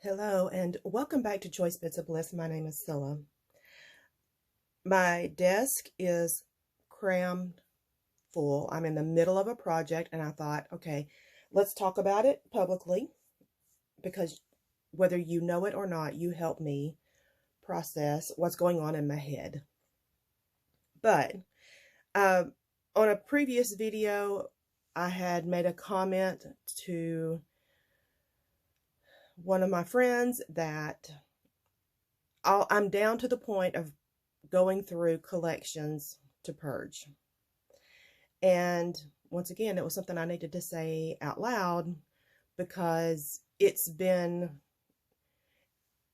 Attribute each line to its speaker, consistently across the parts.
Speaker 1: Hello and welcome back to Choice Bits of Bliss. My name is Cilla. My desk is crammed full. I'm in the middle of a project and I thought, okay, let's talk about it publicly because whether you know it or not, you help me process what's going on in my head. But on a previous video, I had made a comment to one of my friends that I'm down to the point of going through collections to purge. And once again, it was something I needed to say out loud because it's been,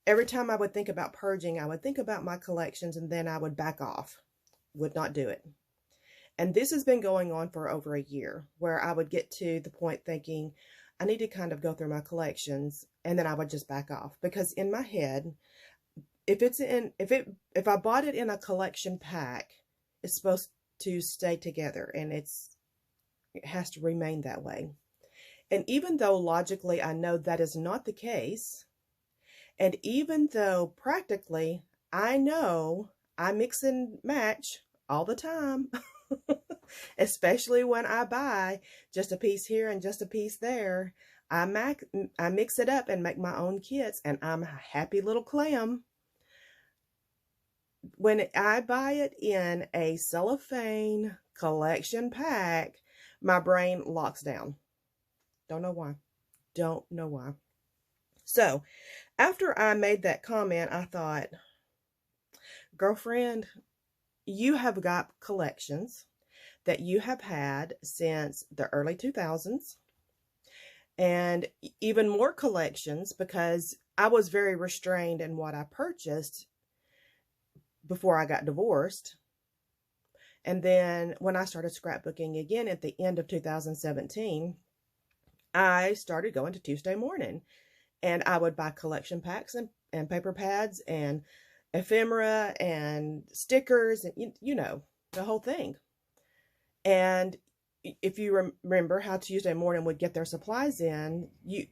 Speaker 1: every time I would think about purging, I would think about my collections and then I would back off, would not do it. And this has been going on for over a year, where I would get to the point thinking, I need to kind of go through my collections, and then I would just back off. Because in my head, if I bought it in a collection pack, it's supposed to stay together, and it has to remain that way. And even though logically I know that is not the case, and even though practically I know I mix and match all the time, especially when I buy just a piece here and just a piece there, I mix it up and make my own kits, and I'm a happy little clam. When I buy it in a cellophane collection pack, my brain locks down. Don't know why. Don't know why. So after I made that comment, I thought, girlfriend, you have got collections that you have had since the early 2000s, and even more collections because I was very restrained in what I purchased before I got divorced. And then when I started scrapbooking again at the end of 2017, I started going to Tuesday Morning, and I would buy collection packs and paper pads and ephemera and stickers and you know, the whole thing. And if you remember how Tuesday Morning would get their supplies in, you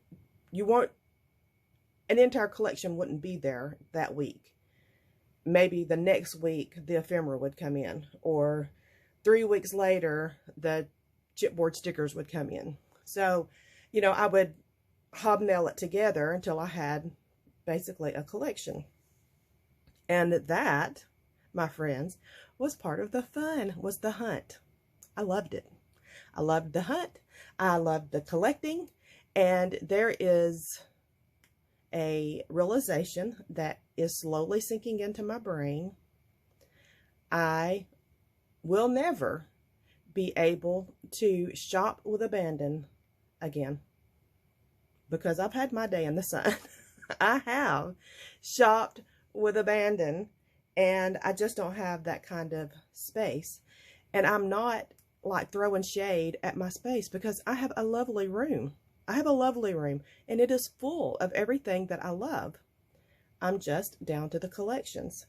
Speaker 1: won't, an entire collection wouldn't be there that week. Maybe the next week the ephemera would come in, or 3 weeks later the chipboard stickers would come in. So, you know, I would hobnail it together until I had basically a collection. And that, my friends, was part of the fun, was the hunt. I loved it. I loved the hunt. I loved the collecting. And there is a realization that is slowly sinking into my brain. I will never be able to shop with abandon again, because I've had my day in the sun. I have shopped with abandon, and I just don't have that kind of space. And I'm not like throwing shade at my space, because I have a lovely room. I have a lovely room, and it is full of everything that I love. I'm just down to the collections.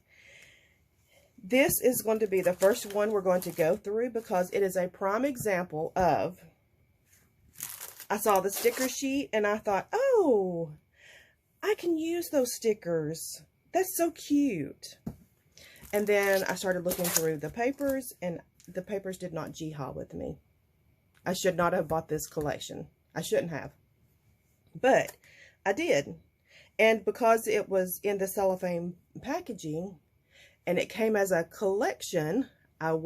Speaker 1: This is going to be the first one we're going to go through because it is a prime example of, I saw the sticker sheet and I thought, oh, I can use those stickers. That's so cute. And then I started looking through the papers, and the papers did not jihad with me. I should not have bought this collection. I shouldn't have. But I did. And because it was in the cellophane packaging and it came as a collection, I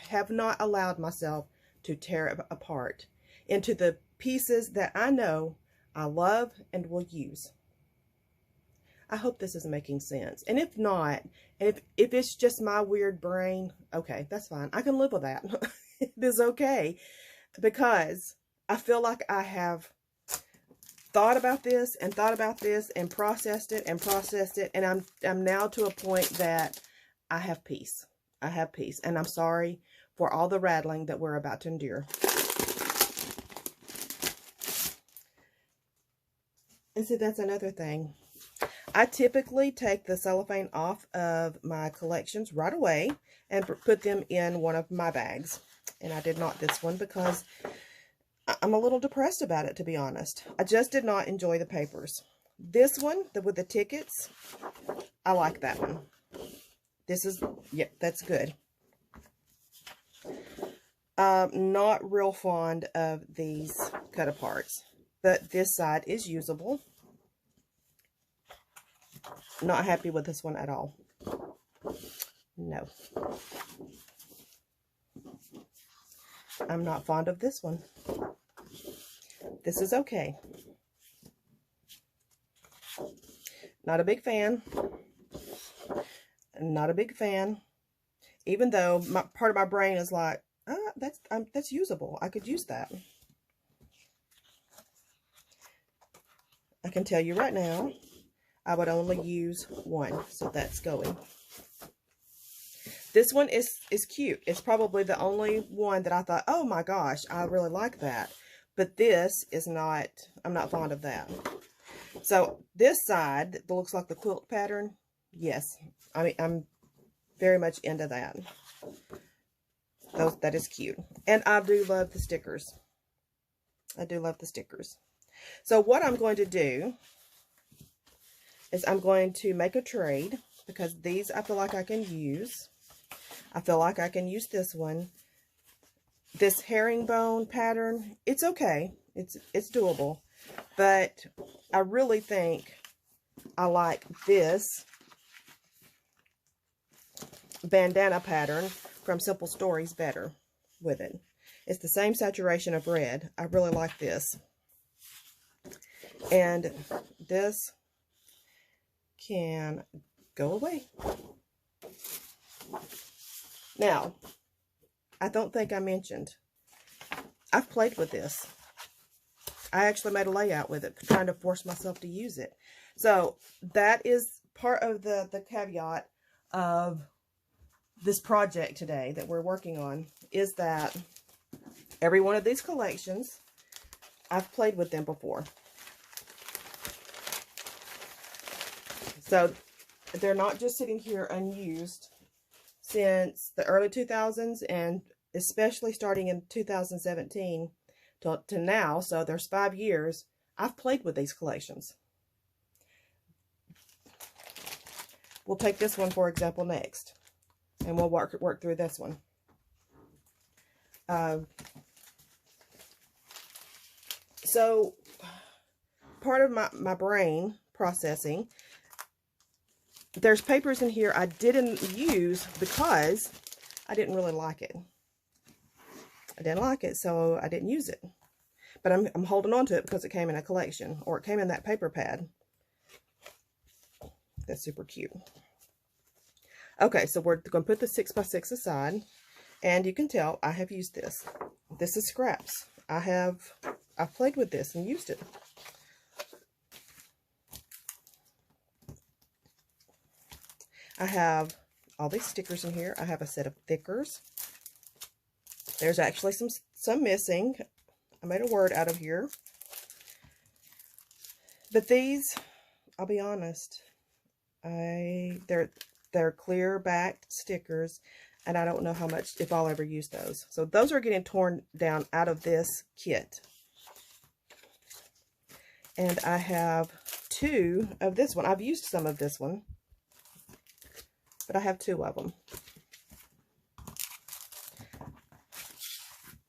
Speaker 1: have not allowed myself to tear it apart into the pieces that I know I love and will use. I hope this is making sense. And if not, if it's just my weird brain, okay, that's fine. I can live with that. It is okay, because I feel like I have thought about this and processed it, and I'm now to a point that I have peace. I have peace, and I'm sorry for all the rattling that we're about to endure. And see, that's another thing. I typically take the cellophane off of my collections right away and put them in one of my bags. And I did not this one because I'm a little depressed about it, to be honest. I just did not enjoy the papers. this one, with the tickets, I like that one. This is, yep, that's good. Not real fond of these cut aparts, but this side is usable. Not happy with this one at all. No. I'm not fond of this one. This is okay. Not a big fan. Not a big fan. Even though part of my brain is like, that's usable. I could use that. I can tell you right now, I would only use one, so that's going. This one is cute. It's probably the only one that I thought, oh my gosh, I really like that. But this is not, I'm not fond of that. So this side that looks like the quilt pattern, yes, I mean, I'm very much into that. That is cute. And I do love the stickers. I do love the stickers. So what I'm going to do is I'm going to make a trade, because these I feel like I can use. I feel like I can use this one. This herringbone pattern, it's okay. It's doable. But I really think I like this bandana pattern from Simple Stories better with it. It's the same saturation of red. I really like this. And this can go away. Now, I don't think I mentioned, I've played with this. I actually made a layout with it, trying to force myself to use it. So that is part of the caveat of this project today that we're working on, is that every one of these collections, I've played with them before. So they're not just sitting here unused since the early 2000s, and especially starting in 2017 to now. So there's 5 years. I've played with these collections. We'll take this one, for example, next. And we'll work through this one. So part of my brain processing, there's papers in here I didn't use because I didn't really like it. I didn't like it, so I didn't use it. But I'm holding on to it because it came in a collection, or it came in that paper pad. That's super cute. Okay, so we're going to put the 6x6 aside, and you can tell I have used this. This is scraps. I've played with this and used it. I have all these stickers in here. I have a set of thickers. There's actually some missing. I made a word out of here. But these, I'll be honest, they're clear backed stickers, and I don't know how much, if I'll ever use those. So those are getting torn down out of this kit. And I have 2 of this one. I've used some of this one, but I have 2 of them.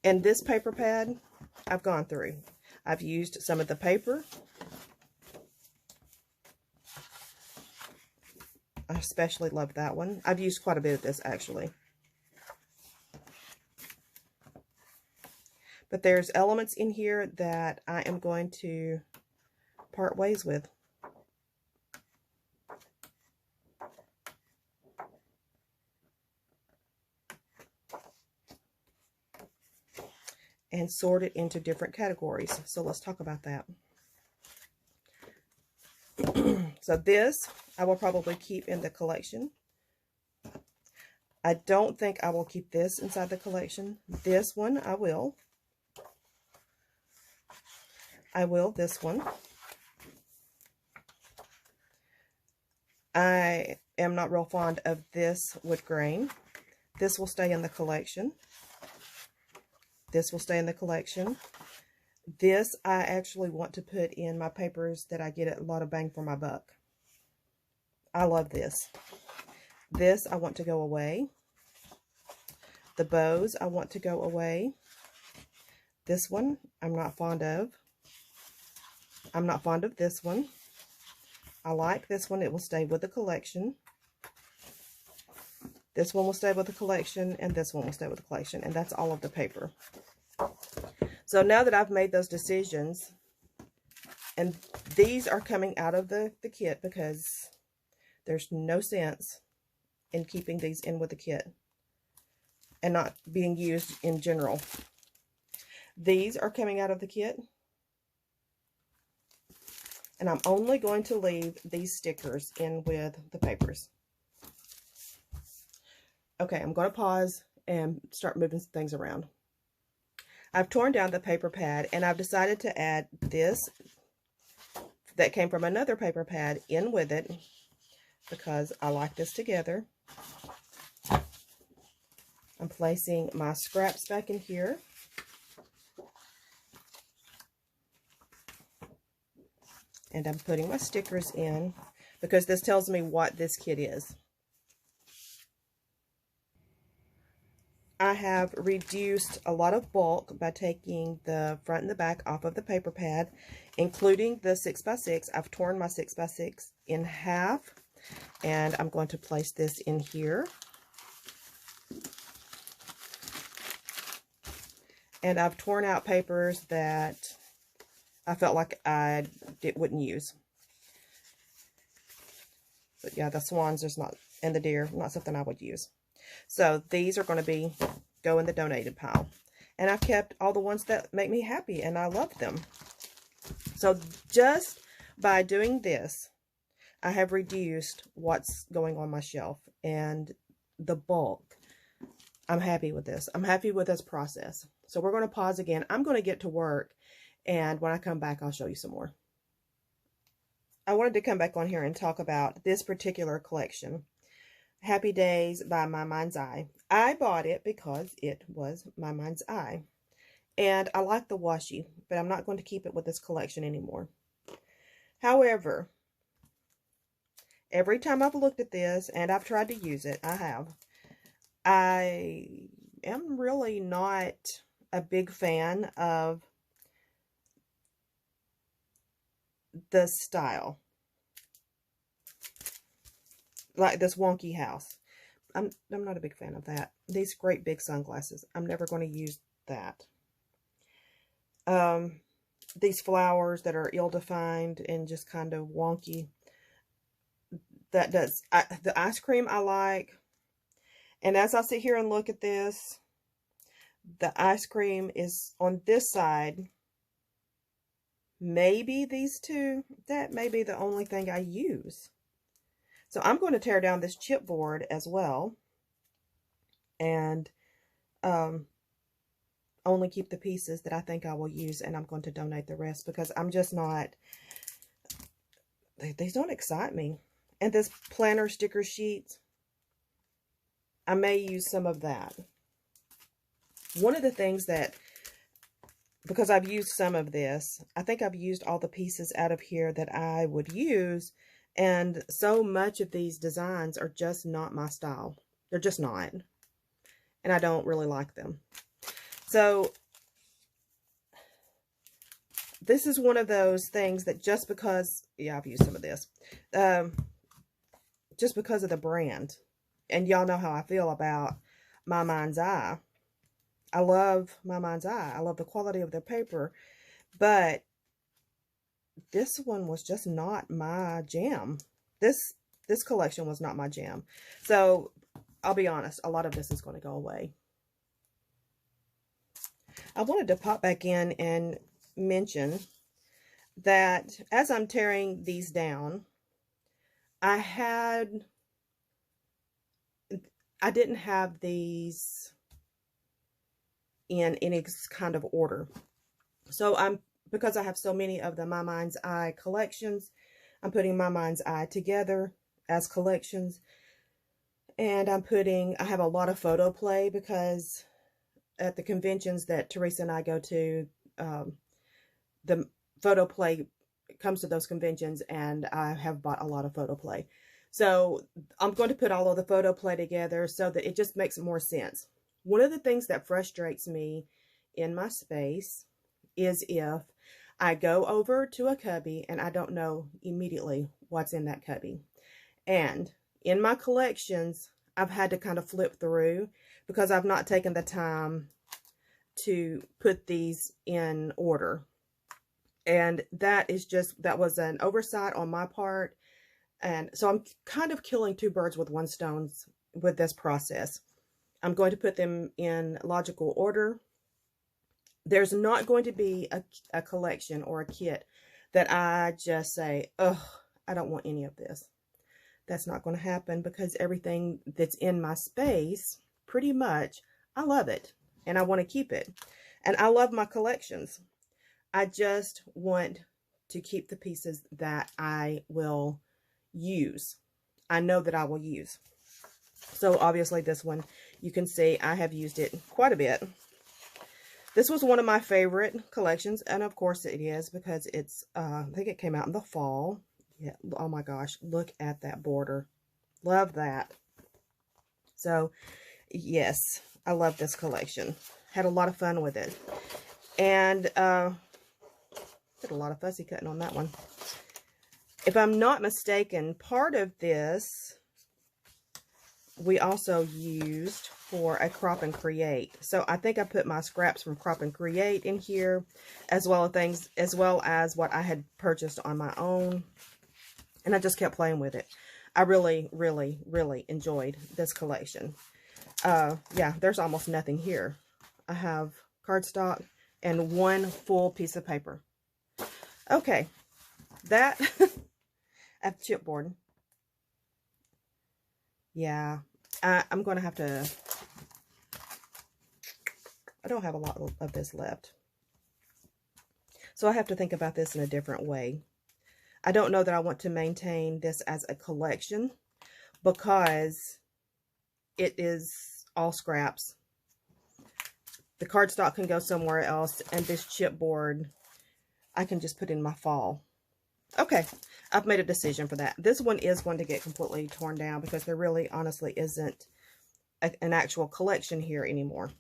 Speaker 1: And this paper pad, I've gone through. I've used some of the paper. I especially love that one. I've used quite a bit of this, actually. But there's elements in here that I am going to part ways with. And sort it into different categories. So let's talk about that. So this, I will probably keep in the collection. I don't think I will keep this inside the collection. This one, I will. This one. I am not real fond of this wood grain. This will stay in the collection. This will stay in the collection. This I actually want to put in my papers that I get a lot of bang for my buck. I love this. This I want to go away. The bows I want to go away. This one I'm not fond of. I'm not fond of this one. I like this one. It will stay with the collection. This one will stay with the collection, and this one will stay with the collection, and that's all of the paper. So now that I've made those decisions, and these are coming out of the kit because there's no sense in keeping these in with the kit and not being used in general. These are coming out of the kit. And I'm only going to leave these stickers in with the papers. Okay, I'm going to pause and start moving some things around. I've torn down the paper pad, and I've decided to add this that came from another paper pad in with it because I like this together. I'm placing my scraps back in here. And I'm putting my stickers in because this tells me what this kit is. I have reduced a lot of bulk by taking the front and the back off of the paper pad, including the 6x6. I've torn my 6x6 in half, and I'm going to place this in here. And I've torn out papers that I felt like I wouldn't use. But yeah, the swans is not, and the deer, not something I would use. So these are going to go in the donated pile. And I've kept all the ones that make me happy and I love them. So just by doing this, I have reduced what's going on my shelf and the bulk. I'm happy with this. I'm happy with this process. So we're going to pause again. I'm going to get to work, and when I come back, I'll show you some more. I wanted to come back on here and talk about this particular collection. Happy Days by My Mind's Eye. I bought it because it was My Mind's Eye. And I like the washi, but I'm not going to keep it with this collection anymore. However, every time I've looked at this and I've tried to use it, I am really not a big fan of the style. Like this wonky house. I'm not a big fan of that. These great big sunglasses. I'm never going to use that. These flowers that are ill-defined and just kind of wonky. The ice cream I like. And as I sit here and look at this, the ice cream is on this side. Maybe these two. That may be the only thing I use. So I'm going to tear down this chipboard as well. And only keep the pieces that I think I will use. And I'm going to donate the rest because I'm just not... These don't excite me. And this planner sticker sheet, I may use some of that. One of the things that, because I've used some of this, I think I've used all the pieces out of here that I would use, and so much of these designs are just not my style. They're just not, and I don't really like them. So this is one of those things that just because, yeah, I've used some of this, just because of the brand, and y'all know how I feel about My Mind's Eye. I love My Mind's Eye. I love the quality of their paper, but this one was just not my jam. This collection was not my jam. So I'll be honest, a lot of this is going to go away. I wanted to pop back in and mention that as I'm tearing these down, I didn't have these in any kind of order. So because I have so many of the My Mind's Eye collections, I'm putting My Mind's Eye together as collections. And I have a lot of photo play because at the conventions that Teresa and I go to, the photo play comes to those conventions, and I have bought a lot of photo play. So I'm going to put all of the photo play together so that it just makes more sense. One of the things that frustrates me in my space is if I go over to a cubby and I don't know immediately what's in that cubby. And in my collections, I've had to kind of flip through because I've not taken the time to put these in order. And that was an oversight on my part. And so I'm kind of killing two birds with one stone with this process. I'm going to put them in logical order. There's not going to be a collection or a kit that I just say, oh, I don't want any of this. That's not going to happen, because everything that's in my space, pretty much, I love it and I want to keep it. And I love my collections. I just want to keep the pieces that I will use. I know that I will use. So obviously this one, you can see I have used it quite a bit. This was one of my favorite collections, and of course it is, because it's, I think it came out in the fall. Yeah, oh my gosh, look at that border. Love that. So, yes, I love this collection. Had a lot of fun with it. And, did a lot of fussy cutting on that one. If I'm not mistaken, part of this we also used for a Crop and Create. So I think I put my scraps from Crop and Create in here, as well as what I had purchased on my own. And I just kept playing with it. I really, really, really enjoyed this collection. Yeah, there's almost nothing here. I have cardstock and one full piece of paper. Okay, that I have chipboard. Yeah, I'm going to have to, I don't have a lot of this left. So I have to think about this in a different way. I don't know that I want to maintain this as a collection, because it is all scraps. The cardstock can go somewhere else, and this chipboard I can just put in my fall. Okay, I've made a decision for that. This one is going to get completely torn down, because there really honestly isn't an actual collection here anymore.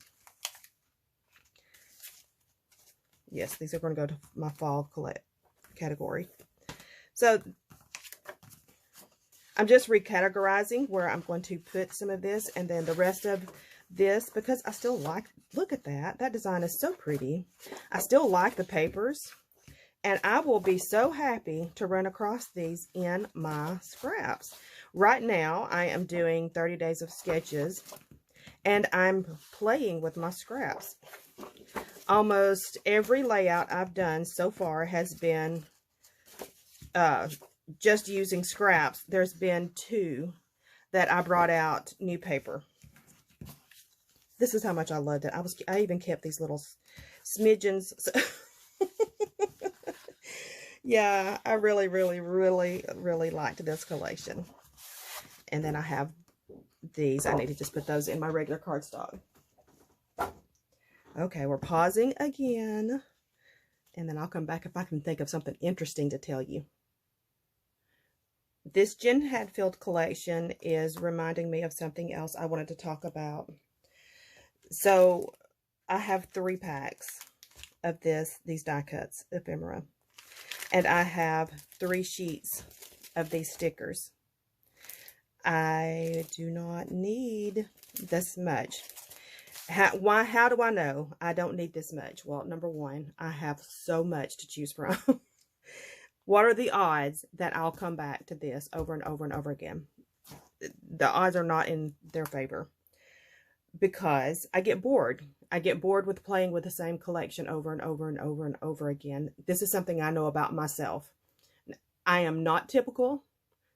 Speaker 1: Yes, these are going to go to my fall category. So I'm just recategorizing where I'm going to put some of this, and then the rest of this, because I still like, look at that. That design is so pretty. I still like the papers, and I will be so happy to run across these in my scraps. Right now, I am doing 30 days of sketches, and I'm playing with my scraps. Almost every layout I've done so far has been just using scraps. There's been 2 that I brought out new paper. This is how much I loved it. I even kept these little smidgens. Yeah, I really, really, really, really liked this collection. And then I have these. I need to just put those in my regular cardstock. Okay, we're pausing again. And then I'll come back if I can think of something interesting to tell you. This Jen Hadfield collection is reminding me of something else I wanted to talk about. So I have 3 packs of these die cuts ephemera. And I have 3 sheets of these stickers. I do not need this much. How do I know I don't need this much? Well, number one, I have so much to choose from. What are the odds that I'll come back to this over and over and over again? The odds are not in their favor, because I get bored. I get bored with playing with the same collection over and over and over and over again. This is something I know about myself. I am not typical,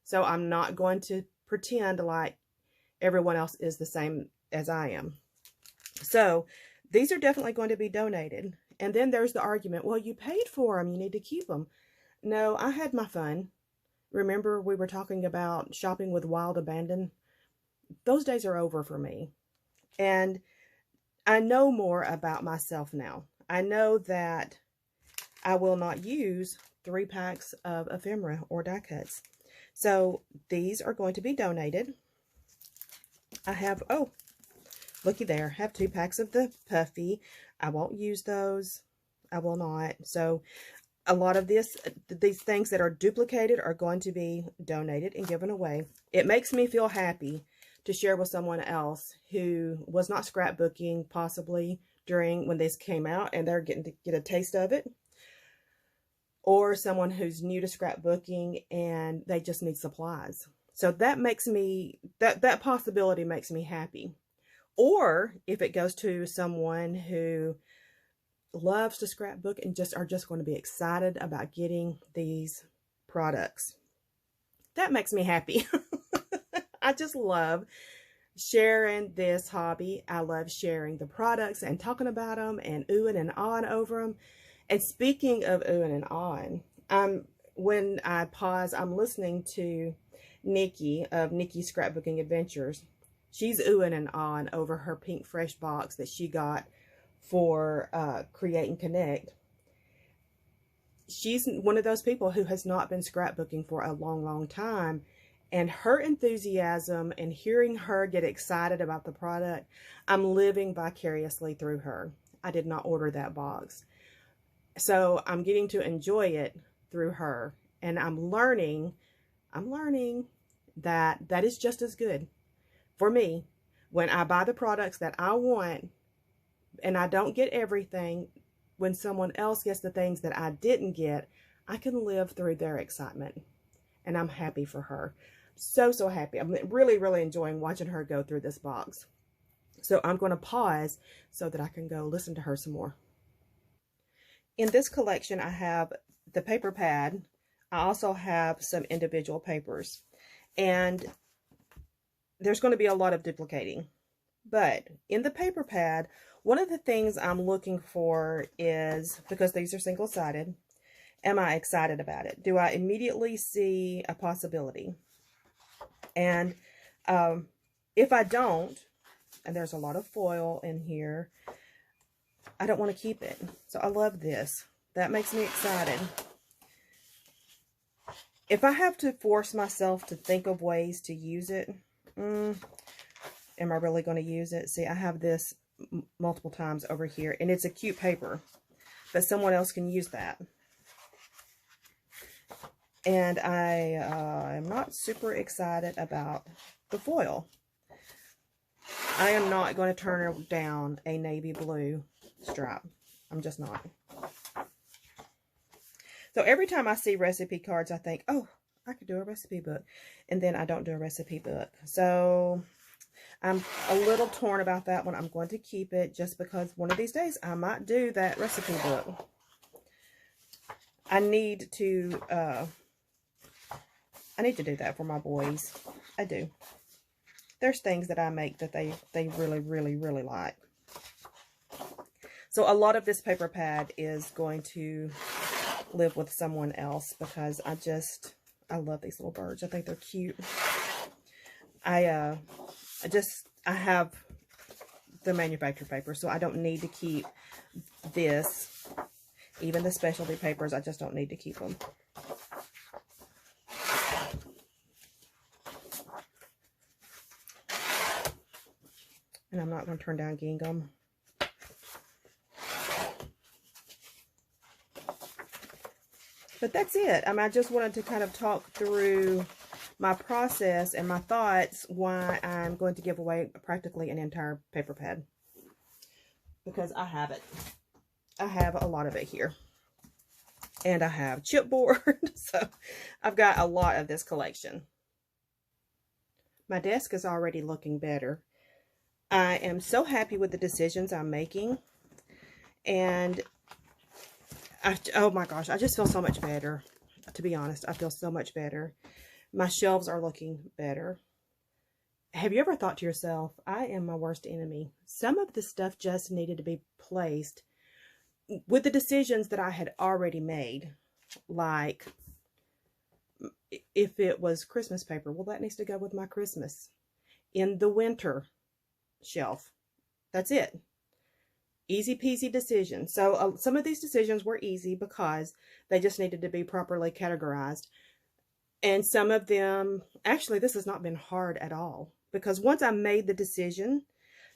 Speaker 1: so I'm not going to pretend like everyone else is the same as I am. So these are definitely going to be donated. And then there's the argument, well, you paid for them, you need to keep them. No, I had my fun. Remember we were talking about shopping with wild abandon? Those days are over for me. And I know more about myself now. I know that I will not use 3 packs of ephemera or die cuts. So these are going to be donated. I have, oh, looky there, I have 2 packs of the puffy. I won't use those. I will not. So a lot of these things that are duplicated are going to be donated and given away. It makes me feel happy to share with someone else who was not scrapbooking possibly during when this came out, and they're getting to get a taste of it. Or someone who's new to scrapbooking and they just need supplies. So that makes me, that possibility makes me happy. Or if it goes to someone who loves to scrapbook and are just going to be excited about getting these products, that makes me happy. I just love sharing this hobby. I love sharing the products and talking about them and oohing and ahhing over them. And speaking of oohing and ahhing, when I pause, I'm listening to Nikki of Nikki's Scrapbooking Adventures. She's oohing and ahhing over her pink fresh box that she got for Create and Connect. She's one of those people who has not been scrapbooking for a long, long time. And her enthusiasm and hearing her get excited about the product, I'm living vicariously through her. I did not order that box. So I'm getting to enjoy it through her. And I'm learning that that is just as good for me. When I buy the products that I want and I don't get everything, when someone else gets the things that I didn't get, I can live through their excitement. And I'm happy for her. So, so happy. I'm really, really enjoying watching her go through this box. So I'm going to pause so that I can go listen to her some more. In this collection, I have the paper pad. I also have some individual papers. And there's going to be a lot of duplicating. But in the paper pad, one of the things I'm looking for is, because these are single-sided, am I excited about it? Do I immediately see a possibility? And if I don't, and there's a lot of foil in here, I don't want to keep it. So I love this. That makes me excited. If I have to force myself to think of ways to use it, am I really going to use it? See, I have this multiple times over here, and it's a cute paper, but someone else can use that. And I am not super excited about the foil. I am not going to turn down a navy blue stripe. I'm just not. So every time I see recipe cards, I think, oh, I could do a recipe book. And then I don't do a recipe book. So I'm a little torn about that one. I'm going to keep it just because one of these days I might do that recipe book. I need to do that for my boys. I do. There's things that I make that they really, really, really like. So a lot of this paper pad is going to live with someone else because I love these little birds. I think they're cute. I have the manufactured paper, so I don't need to keep this. Even the specialty papers, I just don't need to keep them. And I'm not going to turn down gingham. But that's it. I just wanted to kind of talk through my process and my thoughts why I'm going to give away practically an entire paper pad. Because I have it. I have a lot of it here. And I have chipboard. So I've got a lot of this collection. My desk is already looking better. I am so happy with the decisions I'm making. And oh my gosh, I just feel so much better. To be honest, I feel so much better. My shelves are looking better. Have you ever thought to yourself, I am my worst enemy? Some of the stuff just needed to be placed with the decisions that I had already made. Like, if it was Christmas paper, well, that needs to go with my Christmas. In the winter shelf. That's it. Easy peasy decisions. So some of these decisions were easy because they just needed to be properly categorized. And some of them, actually, this has not been hard at all, because once I made the decision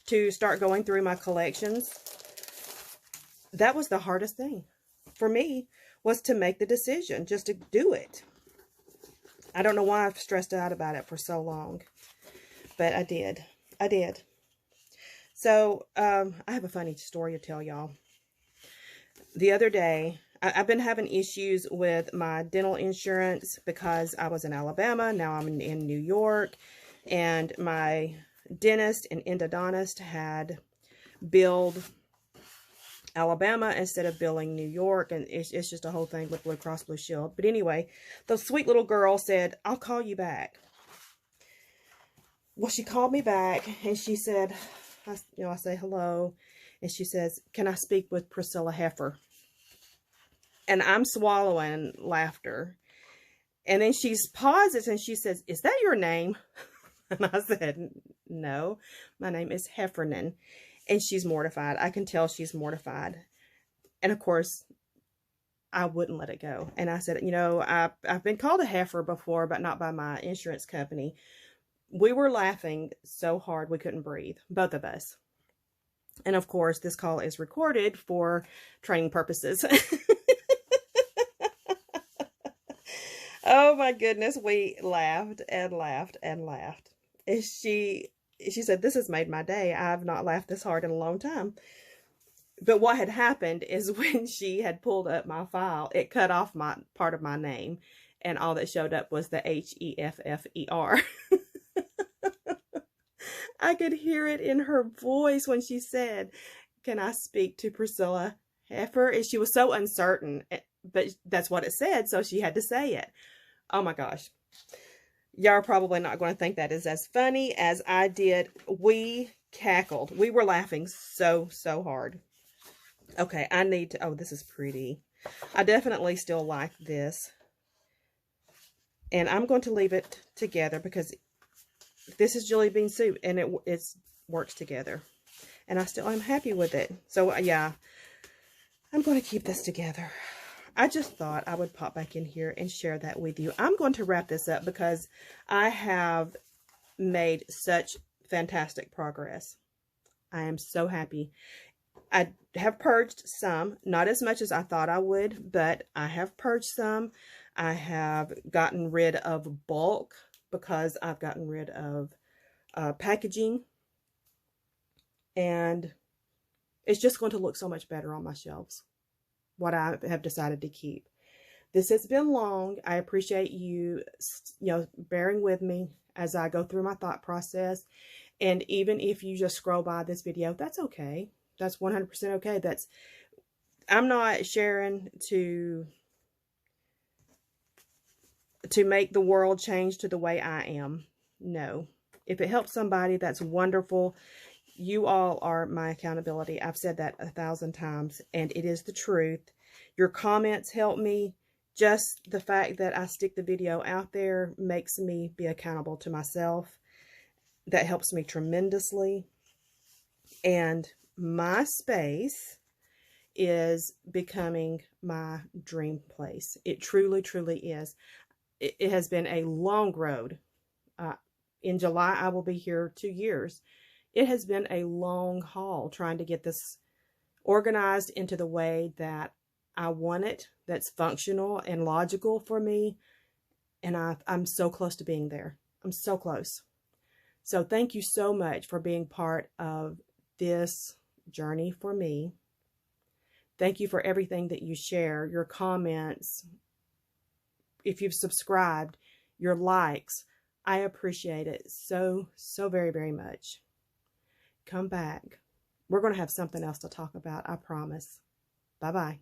Speaker 1: to start going through my collections, that was the hardest thing for me, was to make the decision, just to do it. I don't know why I've stressed out about it for so long, but I did. I did. So, I have a funny story to tell y'all. The other day, I've been having issues with my dental insurance because I was in Alabama. Now I'm in New York, and my dentist and endodontist had billed Alabama instead of billing New York, and it's just a whole thing with Blue Cross Blue Shield. But anyway, the sweet little girl said, "I'll call you back." Well, she called me back, and she said, I say hello, and she says, "Can I speak with Priscilla Heffer?" And I'm swallowing laughter. And then she pauses and she says, "Is that your name?" And I said, "No, my name is Heffernan." And she's mortified. I can tell she's mortified. And of course, I wouldn't let it go. And I said, I've been called a heifer before, but not by my insurance company. We were laughing so hard we couldn't breathe, both of us. And of course, this call is recorded for training purposes. Oh my goodness, we laughed and laughed and laughed. And she said, "This has made my day. I've not laughed this hard in a long time." But what had happened is when she had pulled up my file, it cut off my part of my name, and all that showed up was the Heffer. I could hear it in her voice when she said, "Can I speak to Priscilla Heffer?" And she was so uncertain, but that's what it said, so she had to say it. Oh my gosh. Y'all are probably not going to think that is as funny as I did. We cackled. We were laughing so hard. Okay, I need to, oh, this is pretty. I definitely still like this. And I'm going to leave it together because this is jelly bean soup, and it works together. And I still am happy with it. So yeah, I'm going to keep this together. I just thought I would pop back in here and share that with you. I'm going to wrap this up because I have made such fantastic progress. I am so happy. I have purged some, not as much as I thought I would, but I have purged some. I have gotten rid of bulk because I've gotten rid of packaging. And it's just going to look so much better on my shelves, what I have decided to keep. This has been long. I appreciate you, bearing with me as I go through my thought process. And even if you just scroll by this video, that's okay. That's 100% okay. I'm not sharing to make the world change to the way I am. No. If it helps somebody, that's wonderful. You all are my accountability. I've said that 1,000 times, and it is the truth. Your comments help me. Just the fact that I stick the video out there makes me be accountable to myself. That helps me tremendously. And my space is becoming my dream place. It truly, truly is. It has been a long road. In July, I will be here 2 years. It has been a long haul trying to get this organized into the way that I want it, that's functional and logical for me. And I'm so close to being there. I'm so close. So thank you so much for being part of this journey for me. Thank you for everything that you share, your comments. If you've subscribed, your likes, I appreciate it so very, very much. Come back. We're going to have something else to talk about, I promise. Bye-bye.